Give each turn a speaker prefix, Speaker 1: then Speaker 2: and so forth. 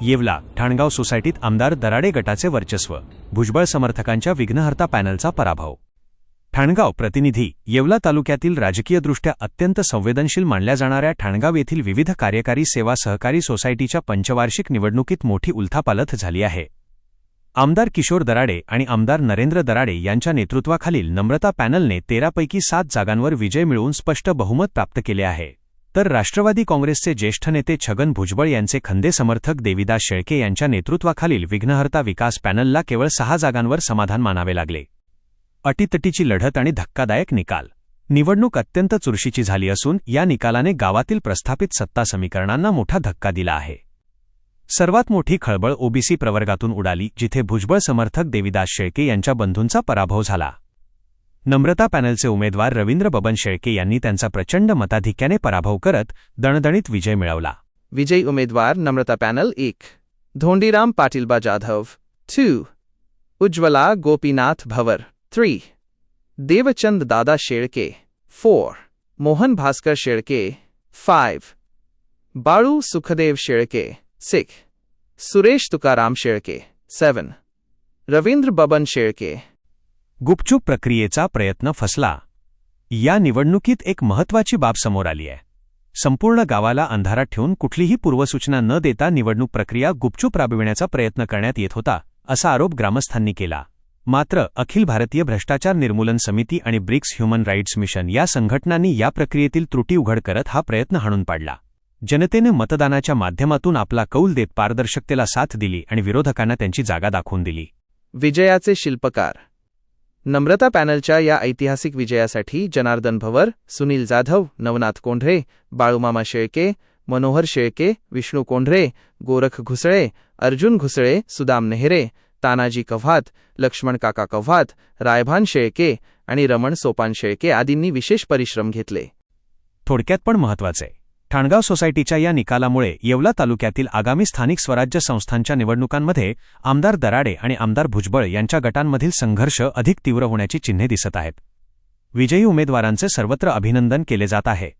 Speaker 1: येवला ठाणगाव सोसायटीत आमदार दराडे गटाचे वर्चस्व, भुजबळ समर्थकांच्या विघ्नहर्ता पॅनलचा पराभव। ठाणगाव प्रतिनिधी। येवला तालुक्यातील राजकीयदृष्ट्या अत्यंत संवेदनशील मानल्या जाणाऱ्या ठाणगाव येथील विविध कार्यकारी सेवा सहकारी सोसायटीच्या पंचवार्षिक निवडणुकीत मोठी उलथापालथ झाली आहे। आमदार किशोर दराडे आणि आमदार नरेंद्र दराडे यांच्या नेतृत्वाखालील नम्रता पॅनलने 13 पैकी 7 जागांवर विजय मिळवून स्पष्ट बहुमत प्राप्त केले आहे। तर राष्ट्रवादी काँग्रेसचे ज्येष्ठ नेते छगन भुजबळ यांचे खंदे समर्थक देविदास शेळके यांच्या नेतृत्वाखालील विघ्नहर्ता विकास पॅनलला केवळ 6 जागांवर समाधान मानावे लागले। अटीतटीची लढत आणि धक्कादायक निकाल। निवडणूक अत्यंत चुरशीची झाली असून या निकालाने गावातील प्रस्थापित सत्ता समीकरणांना मोठा धक्का दिला आहे। सर्वात मोठी खळबळ ओबीसी प्रवर्गातून उडाली, जिथे भुजबळ समर्थक देविदास शेळके यांच्या बंधूंचा पराभव झाला। नम्रता पॅनलचे उमेदवार रवींद्र बबन शेळके यांनी त्यांचा प्रचंड मताधिक्याने पराभव करत दणदणीत विजय मिळवला।
Speaker 2: विजयी उमेदवार नम्रता पॅनल 1 धोंडीराम पाटीलबा जाधव 2 उज्ज्वला गोपीनाथ भवर 3 देवचंद दादा शेळके 4 मोहन भास्कर शेळके 5 बाळू सुखदेव शेळके 6 सुरेश तुकाराम शेळके 7 रवींद्र बबन शेळके।
Speaker 1: गुपचूप प्रक्रियेचा प्रयत्न फसला। या निवडणुकीत एक महत्त्वाची बाब समोर आली आहे। संपूर्ण गावाला अंधारात ठेवून कुठलीही पूर्वसूचना न देता निवडणूक प्रक्रिया गुपचूप राबविण्याचा प्रयत्न करण्यात येत होता, असा आरोप ग्रामस्थांनी केला। मात्र अखिल भारतीय भ्रष्टाचार निर्मूलन समिती आणि ब्रिक्स ह्युमन राईट्स मिशन या संघटनांनी या प्रक्रियेतील त्रुटी उघड करत हा प्रयत्न हाणून पाडला। जनतेने मतदानाच्या माध्यमातून आपला कौल देत पारदर्शकतेला साथ दिली आणि विरोधकांना त्यांची जागा दाखवून दिली।
Speaker 2: विजयाचे शिल्पकार। नम्रता पॅनलच्या या ऐतिहासिक विजयासाठी जनार्दन भवर, सुनील जाधव, नवनाथ कोंढरे, बाळूमामा शेळके, मनोहर शेळके, विष्णू कोंढरे, गोरख घुसळे, अर्जुन घुसळे, सुदाम नेहरे, तानाजी कव्हात, लक्ष्मण काका कव्हात, रायभान शेळके आणि रमण सोपान शेळके आदींनी विशेष परिश्रम घेतले।
Speaker 1: थोडक्यात पण महत्त्वाचे, ठाणगाव सोसायटीच्या या निकालामुळे येवला तालुक्यातील आगामी स्थानिक स्वराज्य संस्थांच्या निवडणुकांमध्ये आमदार दराडे आणि आमदार भुजबळ यांच्या गटांमधील संघर्ष अधिक तीव्र होण्याची चिन्हे दिसत आहेत। विजयी उमेदवारांचे सर्वत्र अभिनंदन केले जात आहे।